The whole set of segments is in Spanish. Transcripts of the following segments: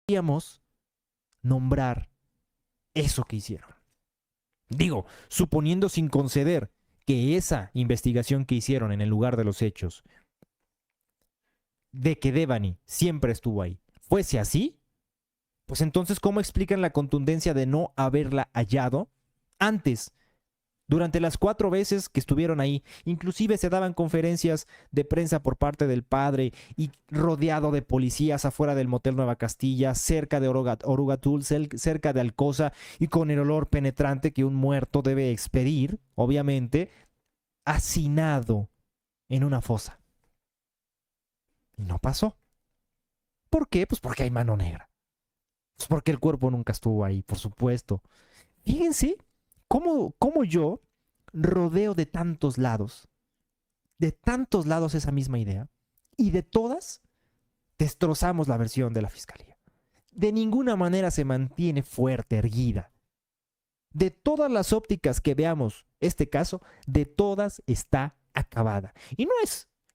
podríamos nombrar eso que hicieron. Digo, suponiendo sin conceder que esa investigación que hicieron en el lugar de los hechos, de que Devani siempre estuvo ahí, fuese así, pues entonces, ¿cómo explican la contundencia de no haberla hallado antes? Durante las 4 veces que estuvieron ahí, inclusive se daban conferencias de prensa por parte del padre y rodeado de policías afuera del motel Nueva Castilla, cerca de Orugatul, cerca de Alcosa y con el olor penetrante que un muerto debe expedir, obviamente, hacinado en una fosa. Y no pasó. ¿Por qué? Pues porque hay mano negra. Pues porque el cuerpo nunca estuvo ahí, por supuesto. Fíjense cómo yo rodeo de tantos lados esa misma idea, y de todas destrozamos la versión de la fiscalía. De ninguna manera se mantiene fuerte, erguida. De todas las ópticas que veamos este caso, de todas está acabada. Y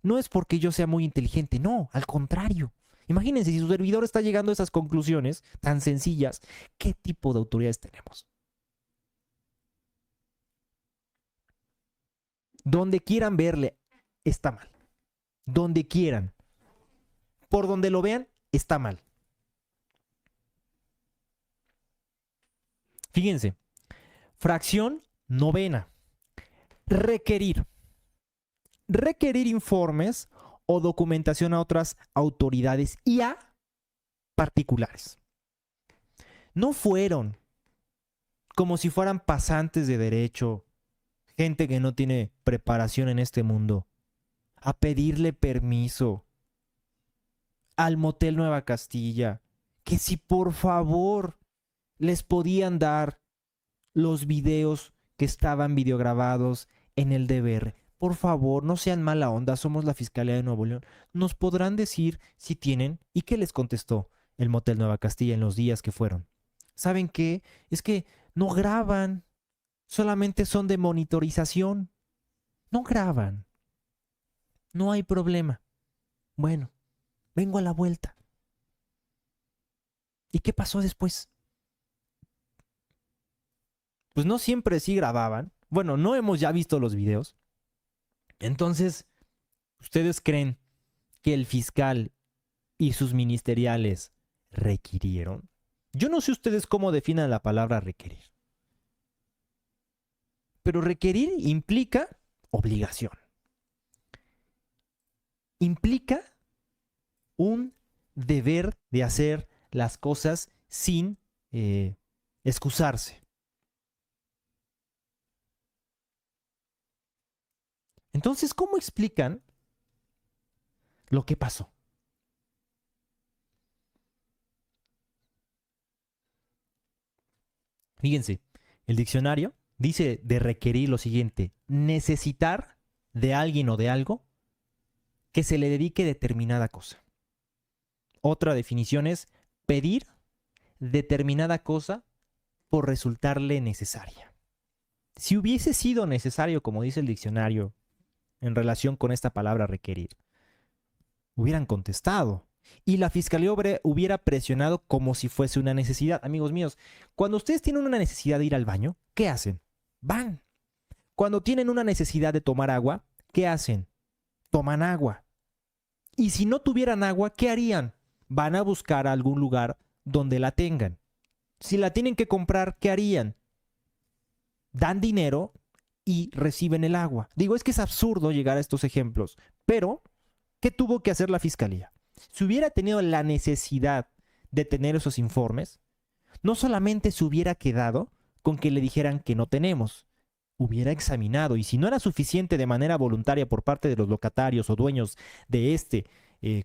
no es porque yo sea muy inteligente, no, al contrario. Imagínense, si su servidor está llegando a esas conclusiones tan sencillas, ¿qué tipo de autoridades tenemos? Donde quieran verle, está mal. Donde quieran. Por donde lo vean, está mal. Fíjense, fracción novena. Requerir. Requerir informes o documentación a otras autoridades y a particulares. No fueron como si fueran pasantes de derecho, gente que no tiene preparación en este mundo, a pedirle permiso al motel Nueva Castilla, que si por favor les podían dar los videos que estaban videograbados en el DVR. Por favor, no sean mala onda, somos la Fiscalía de Nuevo León. Nos podrán decir si tienen y qué les contestó el motel Nueva Castilla en los días que fueron. ¿Saben qué? Es que no graban, solamente son de monitorización. No graban. No hay problema. Bueno, vengo a la vuelta. ¿Y qué pasó después? Pues no siempre sí grababan. Bueno, no hemos ya visto los videos. Entonces, ¿ustedes creen que el fiscal y sus ministeriales requirieron? Yo no sé ustedes cómo definan la palabra requerir. Pero requerir implica obligación. Implica un deber de hacer las cosas sin excusarse. Entonces, ¿cómo explican lo que pasó? Fíjense, el diccionario dice de requerir lo siguiente: necesitar de alguien o de algo que se le dedique determinada cosa. Otra definición es pedir determinada cosa por resultarle necesaria. Si hubiese sido necesario, como dice el diccionario, en relación con esta palabra requerir, hubieran contestado. Y la fiscalía hubiera presionado como si fuese una necesidad. Amigos míos, cuando ustedes tienen una necesidad de ir al baño, ¿qué hacen? Van. Cuando tienen una necesidad de tomar agua, ¿qué hacen? Toman agua. Y si no tuvieran agua, ¿qué harían? Van a buscar algún lugar donde la tengan. Si la tienen que comprar, ¿qué harían? Dan dinero y reciben el agua. Digo, es que es absurdo llegar a estos ejemplos, pero ¿qué tuvo que hacer la fiscalía? Si hubiera tenido la necesidad de tener esos informes, no solamente se hubiera quedado con que le dijeran que no tenemos, hubiera examinado, y si no era suficiente de manera voluntaria por parte de los locatarios o dueños de este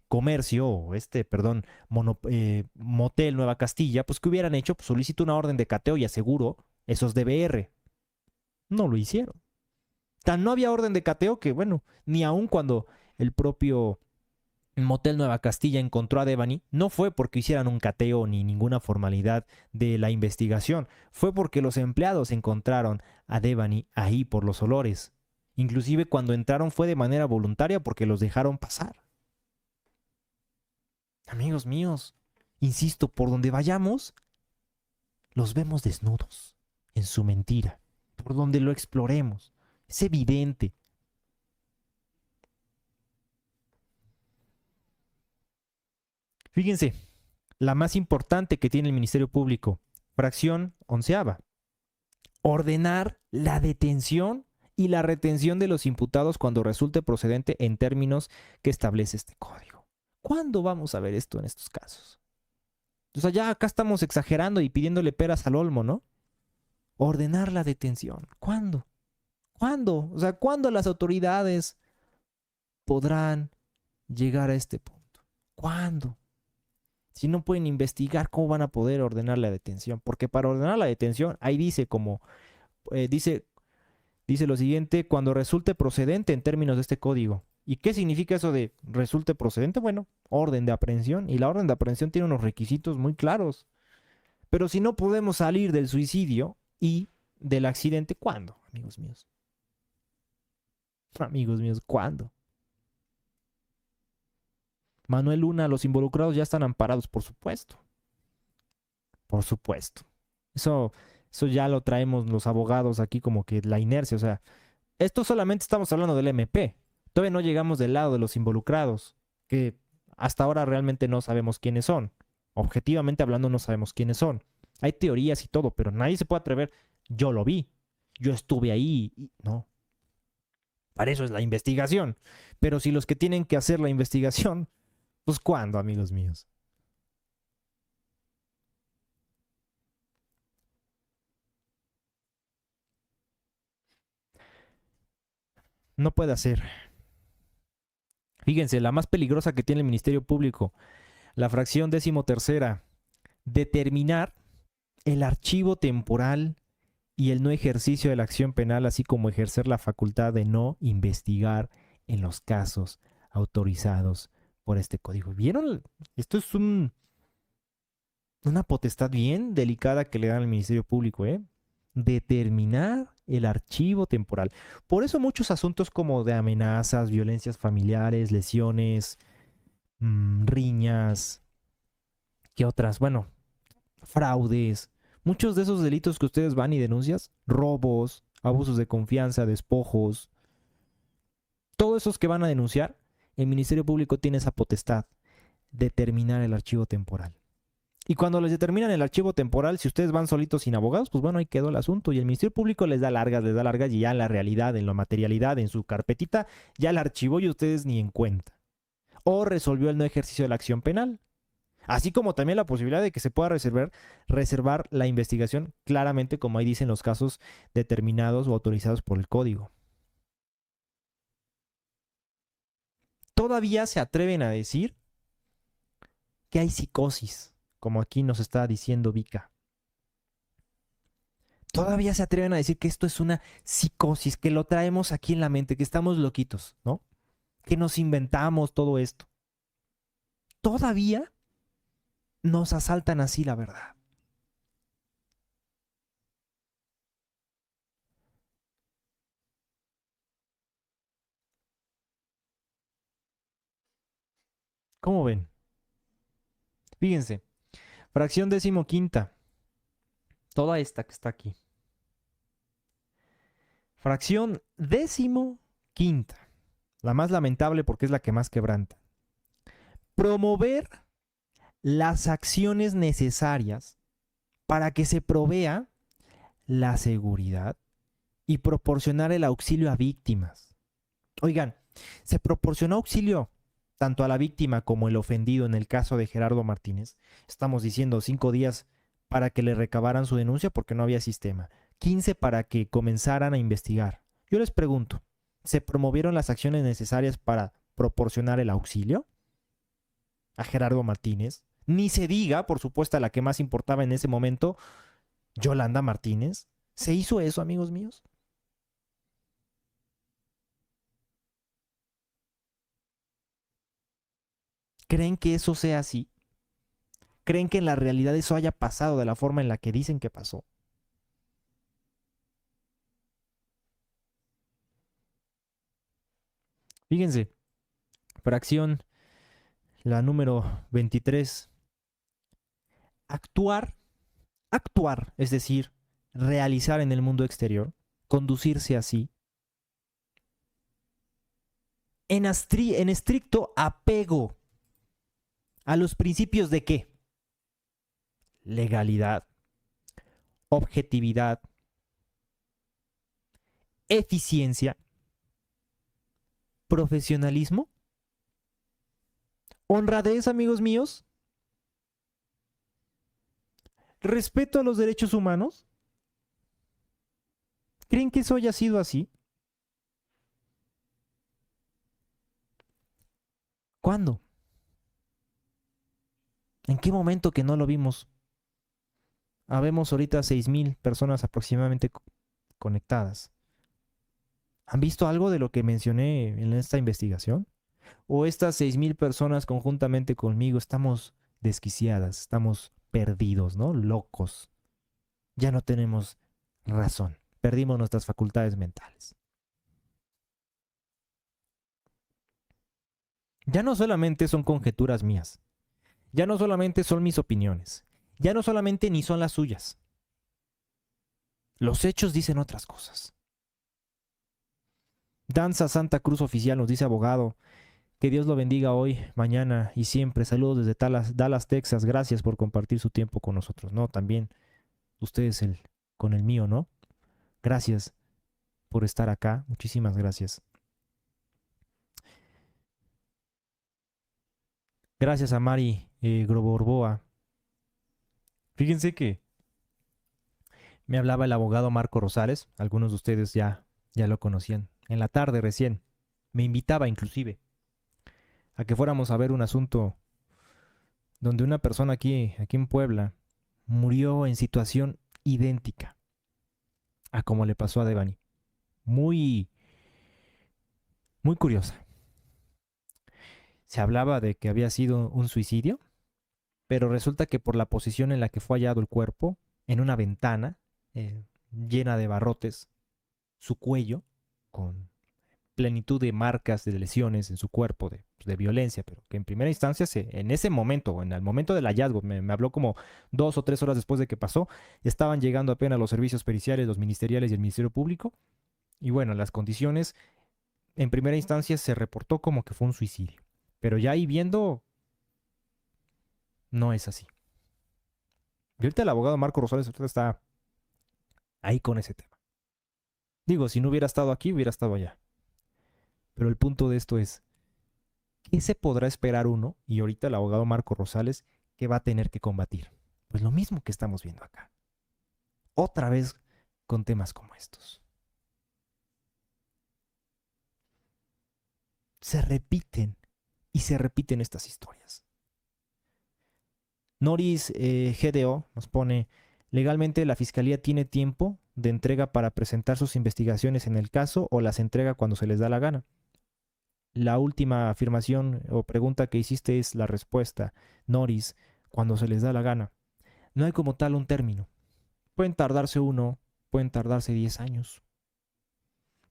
comercio, o motel Nueva Castilla, pues ¿qué hubieran hecho? Pues solicito una orden de cateo y aseguro esos DVR. No lo hicieron. Tan no había orden de cateo que, bueno, ni aun cuando el propio motel Nueva Castilla encontró a Devani, no fue porque hicieran un cateo ni ninguna formalidad de la investigación, fue porque los empleados encontraron a Devani ahí por los olores. Inclusive cuando entraron fue de manera voluntaria porque los dejaron pasar. Amigos míos, Insisto, por donde vayamos, los vemos desnudos, en su mentira, por donde lo exploremos. Es evidente. Fíjense, la más importante que tiene el Ministerio Público, fracción onceava, ordenar la detención y la retención de los imputados cuando resulte procedente en términos que establece este código. ¿Cuándo vamos a ver esto en estos casos? O sea, ya acá estamos exagerando y pidiéndole peras al olmo, ¿no? Ordenar la detención. ¿Cuándo? ¿Cuándo? O sea, ¿cuándo las autoridades podrán llegar a este punto? ¿Cuándo? Si no pueden investigar, ¿cómo van a poder ordenar la detención? Porque para ordenar la detención, ahí dice como, dice lo siguiente, cuando resulte procedente en términos de este código. ¿Y qué significa eso de resulte procedente? Bueno, orden de aprehensión. Y la orden de aprehensión tiene unos requisitos muy claros. Pero si no podemos salir del suicidio y del accidente, ¿cuándo, amigos míos? Amigos míos, ¿cuándo? Manuel Luna, los involucrados ya están amparados, por supuesto. Por supuesto. Eso, eso ya lo traemos los abogados aquí como que la inercia. O sea, esto solamente estamos hablando del MP. Todavía no llegamos del lado de los involucrados, que hasta ahora realmente no sabemos quiénes son. Objetivamente hablando no sabemos quiénes son. Hay teorías y todo, pero nadie se puede atrever. Yo lo vi. Yo estuve ahí. No. Para eso es la investigación. Pero si los que tienen que hacer la investigación, pues ¿cuándo, amigos míos? No puede hacer. Fíjense, la más peligrosa que tiene el Ministerio Público, la fracción 13ª, determinar el archivo temporal y el no ejercicio de la acción penal, así como ejercer la facultad de no investigar en los casos autorizados por este código. ¿Vieron? Esto es una potestad bien delicada que le dan al Ministerio Público, ¿eh? Determinar el archivo temporal. Por eso muchos asuntos como de amenazas, violencias familiares, lesiones, riñas, ¿qué otras? Bueno, fraudes, muchos de esos delitos que ustedes van y denuncias, robos, abusos de confianza, despojos, todos esos que van a denunciar, el Ministerio Público tiene esa potestad, determinar el archivo temporal. Y cuando les determinan el archivo temporal, si ustedes van solitos sin abogados, pues bueno, ahí quedó el asunto. Y el Ministerio Público les da largas y ya en la realidad, en la materialidad, en su carpetita, ya el archivó y ustedes ni en cuenta. O resolvió el no ejercicio de la acción penal. Así como también la posibilidad de que se pueda reservar la investigación claramente, como ahí dicen los casos determinados o autorizados por el código. Todavía se atreven a decir que hay psicosis, como aquí nos está diciendo Vika. Todavía se atreven a decir que esto es una psicosis, que lo traemos aquí en la mente, que estamos loquitos, ¿no? Que nos inventamos todo esto. Todavía nos asaltan así la verdad. ¿Cómo ven? Fíjense, fracción 15ª, toda esta que está aquí. Fracción 15ª, la más lamentable porque es la que más quebranta. Promover las acciones necesarias para que se provea la seguridad y proporcionar el auxilio a víctimas. Oigan, se proporcionó auxilio tanto a la víctima como el ofendido en el caso de Gerardo Martínez. Estamos diciendo 5 días para que le recabaran su denuncia porque no había sistema. 15 para que comenzaran a investigar. Yo les pregunto, ¿se promovieron las acciones necesarias para proporcionar el auxilio a Gerardo Martínez? Ni se diga, por supuesto, a la que más importaba en ese momento, Yolanda Martínez. ¿Se hizo eso, amigos míos? ¿Creen que eso sea así? ¿Creen que en la realidad eso haya pasado de la forma en la que dicen que pasó? Fíjense, fracción, la número 23, actuar, es decir, realizar en el mundo exterior, conducirse así, en estricto apego a los principios de qué? Legalidad, objetividad, eficiencia, profesionalismo, honradez, amigos míos, respeto a los derechos humanos. ¿Creen que eso haya sido así? ¿Cuándo? ¿En qué momento que no lo vimos? Habemos ahorita 6,000 personas aproximadamente conectadas. ¿Han visto algo de lo que mencioné en esta investigación? ¿O estas 6,000 personas conjuntamente conmigo estamos desquiciadas, estamos perdidos, ¿no? Locos. Ya no tenemos razón. Perdimos nuestras facultades mentales. Ya no solamente son conjeturas mías. Ya no solamente son mis opiniones. Ya no solamente ni son las suyas. Los hechos dicen otras cosas. Danza Santa Cruz Oficial nos dice abogado, que Dios lo bendiga hoy, mañana y siempre. Saludos desde Dallas, Texas. Gracias por compartir su tiempo con nosotros. No, también ustedes con el mío, ¿no? Gracias por estar acá. Muchísimas gracias. Gracias a Mari Groborboa. Fíjense que me hablaba el abogado Marco Rosales. Algunos de ustedes ya lo conocían. En la tarde recién. Me invitaba inclusive a que fuéramos a ver un asunto donde una persona aquí en Puebla murió en situación idéntica a como le pasó a Devani. Muy, muy curiosa. Se hablaba de que había sido un suicidio, pero resulta que por la posición en la que fue hallado el cuerpo, en una ventana llena de barrotes, su cuello, con plenitud de marcas de lesiones en su cuerpo de violencia, pero que en primera instancia, en ese momento, en el momento del hallazgo, me habló como 2 o 3 horas después de que pasó, estaban llegando apenas los servicios periciales, los ministeriales y el Ministerio Público, y bueno, las condiciones, en primera instancia se reportó como que fue un suicidio, pero ya ahí viendo, no es así. Y ahorita el abogado Marco Rosales está ahí con ese tema. Digo, si no hubiera estado aquí, hubiera estado allá. Pero el punto de esto es, ¿qué se podrá esperar uno? Y ahorita el abogado Marco Rosales, ¿qué va a tener que combatir? Pues lo mismo que estamos viendo acá. Otra vez con temas como estos. Se repiten y se repiten estas historias. Noris GDO nos pone, legalmente la Fiscalía tiene tiempo de entrega para presentar sus investigaciones en el caso o las entrega cuando se les da la gana. La última afirmación o pregunta que hiciste es la respuesta, Noris, cuando se les da la gana. No hay como tal un término. Pueden tardarse 1, pueden tardarse 10 años.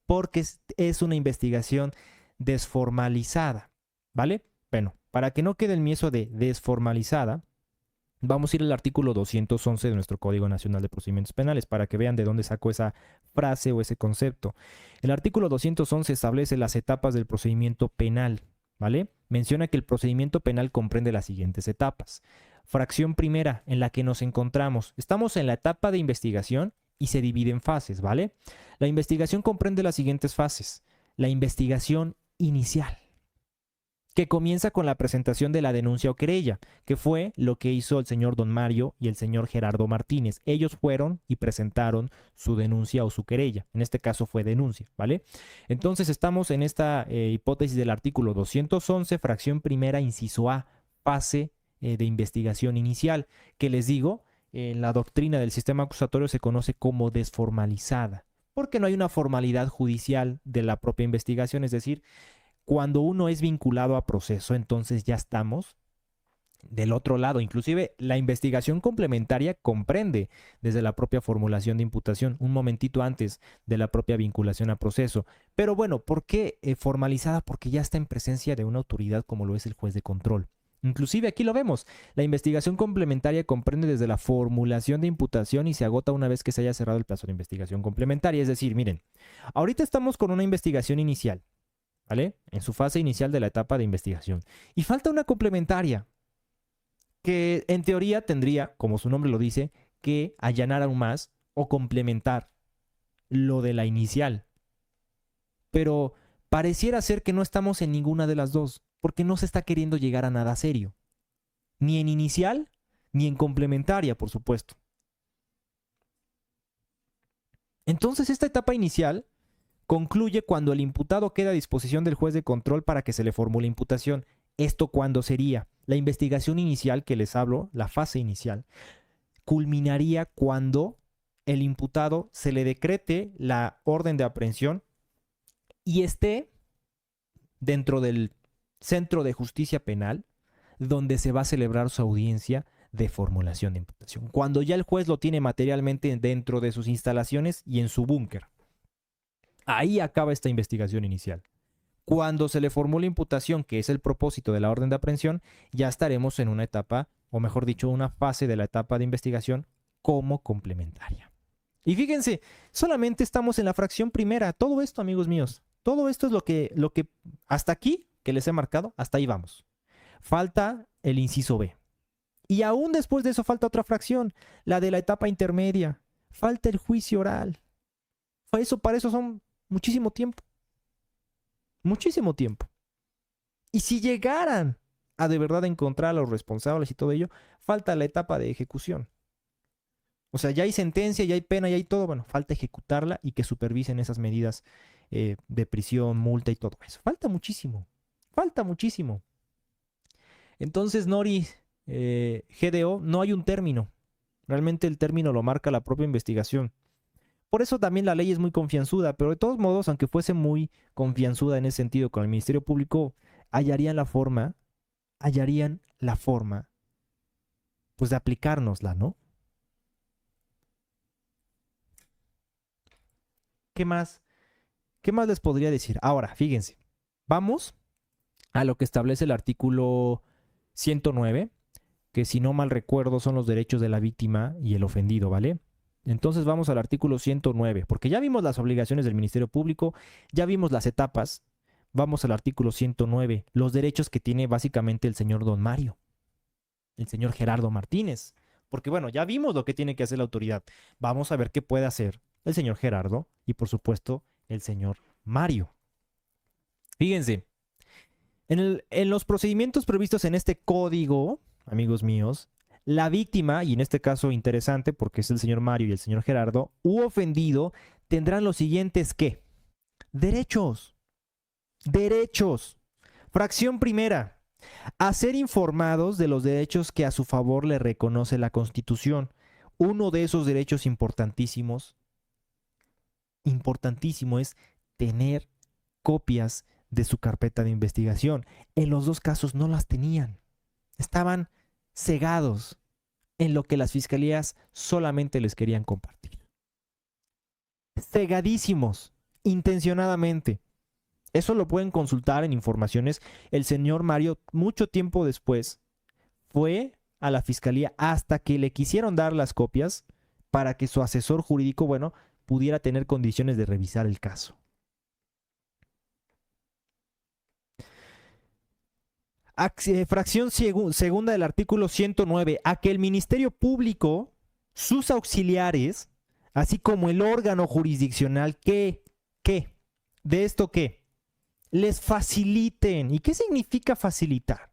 Porque es una investigación desformalizada, ¿vale? Bueno, para que no quede el miedo de desformalizada, vamos a ir al artículo 211 de nuestro Código Nacional de Procedimientos Penales para que vean de dónde sacó esa frase o ese concepto. El artículo 211 establece las etapas del procedimiento penal, ¿vale? Menciona que el procedimiento penal comprende las siguientes etapas. Fracción primera, en la que nos encontramos. Estamos en la etapa de investigación y se divide en fases, ¿vale? La investigación comprende las siguientes fases. La investigación inicial, que comienza con la presentación de la denuncia o querella, que fue lo que hizo el señor Don Mario y el señor Gerardo Martínez. Ellos fueron y presentaron su denuncia o su querella. En este caso fue denuncia, ¿vale? Entonces estamos en esta hipótesis del artículo 211, fracción primera, inciso A, fase de investigación inicial, que les digo, en la doctrina del sistema acusatorio se conoce como desformalizada, porque no hay una formalidad judicial de la propia investigación, es decir, cuando uno es vinculado a proceso, entonces ya estamos del otro lado. Inclusive la investigación complementaria comprende desde la propia formulación de imputación, un momentito antes de la propia vinculación a proceso. Pero bueno, ¿por qué formalizada? Porque ya está en presencia de una autoridad como lo es el juez de control. Inclusive aquí lo vemos. La investigación complementaria comprende desde la formulación de imputación y se agota una vez que se haya cerrado el plazo de investigación complementaria. Es decir, miren, ahorita estamos con una investigación inicial, ¿vale? En su fase inicial de la etapa de investigación. Y falta una complementaria que en teoría tendría, como su nombre lo dice, que allanar aún más o complementar lo de la inicial. Pero pareciera ser que no estamos en ninguna de las dos, porque no se está queriendo llegar a nada serio. Ni en inicial, ni en complementaria, por supuesto. Entonces, esta etapa inicial concluye cuando el imputado queda a disposición del juez de control para que se le formule imputación. ¿Esto cuándo sería? La investigación inicial que les hablo, la fase inicial, culminaría cuando el imputado se le decrete la orden de aprehensión y esté dentro del centro de justicia penal donde se va a celebrar su audiencia de formulación de imputación. Cuando ya el juez lo tiene materialmente dentro de sus instalaciones y en su búnker. Ahí acaba esta investigación inicial. Cuando se le formula imputación, que es el propósito de la orden de aprehensión, ya estaremos en una etapa, o mejor dicho, una fase de la etapa de investigación como complementaria. Y fíjense, solamente estamos en la fracción primera. Todo esto, amigos míos, todo esto es lo que hasta aquí, que les he marcado, hasta ahí vamos. Falta el inciso B. Y aún después de eso falta otra fracción, la de la etapa intermedia. Falta el juicio oral. Para eso son muchísimo tiempo. Muchísimo tiempo. Y si llegaran a de verdad encontrar a los responsables y todo ello, falta la etapa de ejecución. O sea, ya hay sentencia, ya hay pena, ya hay todo. Bueno, falta ejecutarla y que supervisen esas medidas de prisión, multa y todo eso. Falta muchísimo. Falta muchísimo. Entonces, Nori, GDO, no hay un término. Realmente el término lo marca la propia investigación. Por eso también la ley es muy confianzuda, pero de todos modos, aunque fuese muy confianzuda en ese sentido con el Ministerio Público, hallarían la forma, pues de aplicárnosla, ¿no? ¿Qué más? ¿Qué más les podría decir? Ahora, fíjense, vamos a lo que establece el artículo 109, que si no mal recuerdo son los derechos de la víctima y el ofendido, ¿vale? Entonces vamos al artículo 109, porque ya vimos las obligaciones del Ministerio Público, ya vimos las etapas. Vamos al artículo 109, los derechos que tiene básicamente el señor Don Mario, el señor Gerardo Martínez. Porque bueno, ya vimos lo que tiene que hacer la autoridad. Vamos a ver qué puede hacer el señor Gerardo y por supuesto el señor Mario. Fíjense, en los procedimientos previstos en este código, amigos míos, la víctima, y en este caso interesante porque es el señor Mario y el señor Gerardo, u ofendido, tendrán los siguientes ¿qué? Derechos. Derechos. Fracción primera. A ser informados de los derechos que a su favor le reconoce la Constitución. Uno de esos derechos importantísimo es tener copias de su carpeta de investigación. En los dos casos no las tenían. Estaban cegados en lo que las fiscalías solamente les querían compartir. Cegadísimos, intencionadamente. Eso lo pueden consultar en informaciones. El señor Mario, mucho tiempo después, fue a la fiscalía hasta que le quisieron dar las copias para que su asesor jurídico, bueno, pudiera tener condiciones de revisar el caso. Fracción segunda del artículo 109, a que el Ministerio Público, sus auxiliares, así como el órgano jurisdiccional, ¿de esto qué? Les faciliten. ¿Y qué significa facilitar?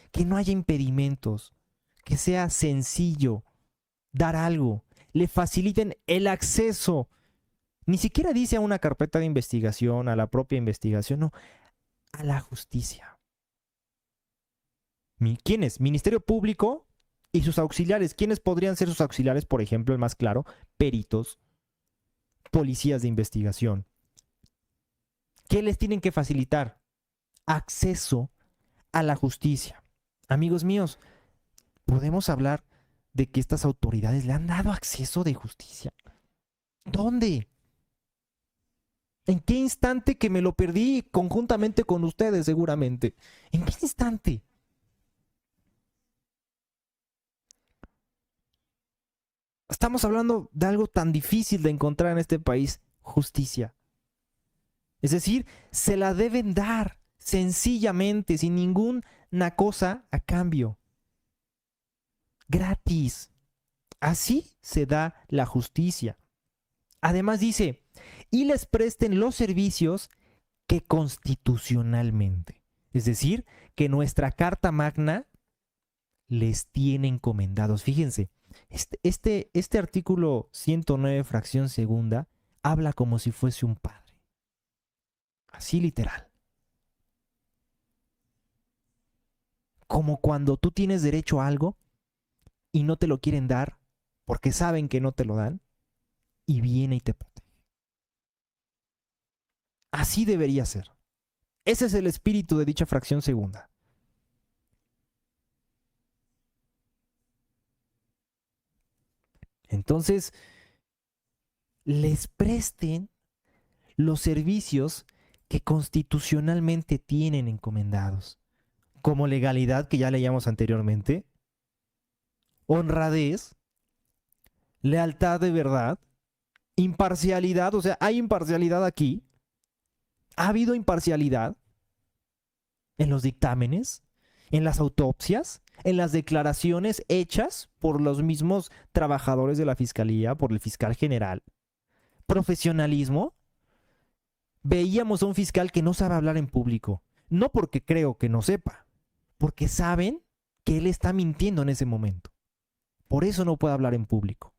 Que no haya impedimentos, que sea sencillo dar algo, le faciliten el acceso. Ni siquiera dice a una carpeta de investigación, a la propia investigación, no, a la justicia. ¿Quiénes? Ministerio Público y sus auxiliares. ¿Quiénes podrían ser sus auxiliares? Por ejemplo, el más claro, peritos, policías de investigación. ¿Qué les tienen que facilitar? Acceso a la justicia. Amigos míos, ¿podemos hablar de que estas autoridades le han dado acceso de justicia? ¿Dónde? ¿En qué instante que me lo perdí conjuntamente con ustedes seguramente? ¿En qué instante? Estamos hablando de algo tan difícil de encontrar en este país, justicia. Es decir, se la deben dar sencillamente, sin ninguna cosa a cambio. Gratis. Así se da la justicia. Además dice, y les presten los servicios que constitucionalmente. Es decir, que nuestra Carta Magna les tiene encomendados. Fíjense, este artículo 109, fracción segunda, habla como si fuese un padre. Así literal. Como cuando tú tienes derecho a algo y no te lo quieren dar porque saben que no te lo dan y viene y te protege. Así debería ser. Ese es el espíritu de dicha fracción segunda. Entonces, les presten los servicios que constitucionalmente tienen encomendados, como legalidad, que ya leíamos anteriormente, honradez, lealtad de verdad, imparcialidad, o sea, hay imparcialidad aquí, ha habido imparcialidad en los dictámenes, en las autopsias, en las declaraciones hechas por los mismos trabajadores de la fiscalía, por el fiscal general. Profesionalismo. Veíamos a un fiscal que no sabe hablar en público, no porque creo que no sepa, porque saben que él está mintiendo en ese momento. Por eso no puede hablar en público.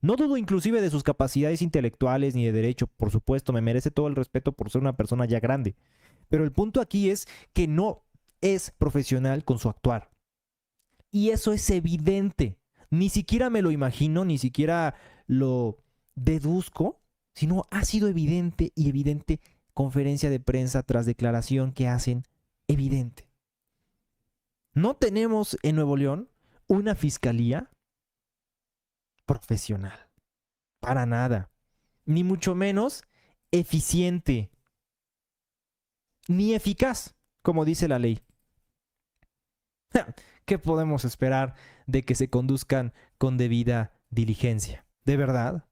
No dudo inclusive de sus capacidades intelectuales ni de derecho, por supuesto, me merece todo el respeto por ser una persona ya grande. Pero el punto aquí es que no es profesional con su actuar. Y eso es evidente. Ni siquiera me lo imagino, ni siquiera lo deduzco, sino ha sido evidente y evidente conferencia de prensa tras declaración que hacen evidente. No tenemos en Nuevo León una fiscalía profesional, para nada, ni mucho menos eficiente, ni eficaz, como dice la ley. ¿Qué podemos esperar de que se conduzcan con debida diligencia? ¿De verdad?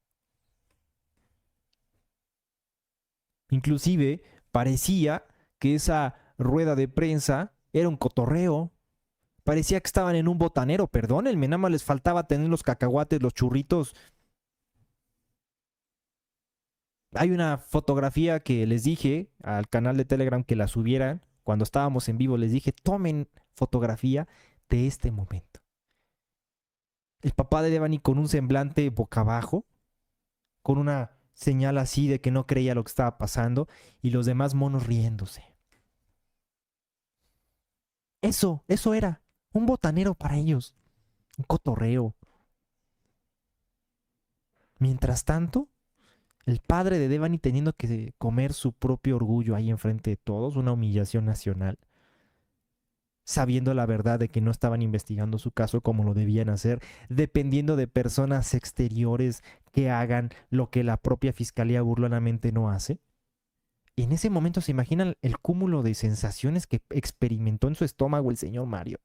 Inclusive parecía que esa rueda de prensa era un cotorreo. Parecía que estaban en un botanero, perdónenme, nada más les faltaba tener los cacahuates, los churritos. Hay una fotografía que les dije al canal de Telegram que la subieran. Cuando estábamos en vivo les dije, tomen fotografía de este momento. El papá de Devani con un semblante boca abajo, con una señal así de que no creía lo que estaba pasando, y los demás monos riéndose. Eso era, un botanero para ellos, un cotorreo. Mientras tanto, el padre de Devani teniendo que comer su propio orgullo ahí enfrente de todos, una humillación nacional, sabiendo la verdad de que no estaban investigando su caso como lo debían hacer, dependiendo de personas exteriores que hagan lo que la propia fiscalía burlonamente no hace. Y en ese momento se imaginan el cúmulo de sensaciones que experimentó en su estómago el señor Mario.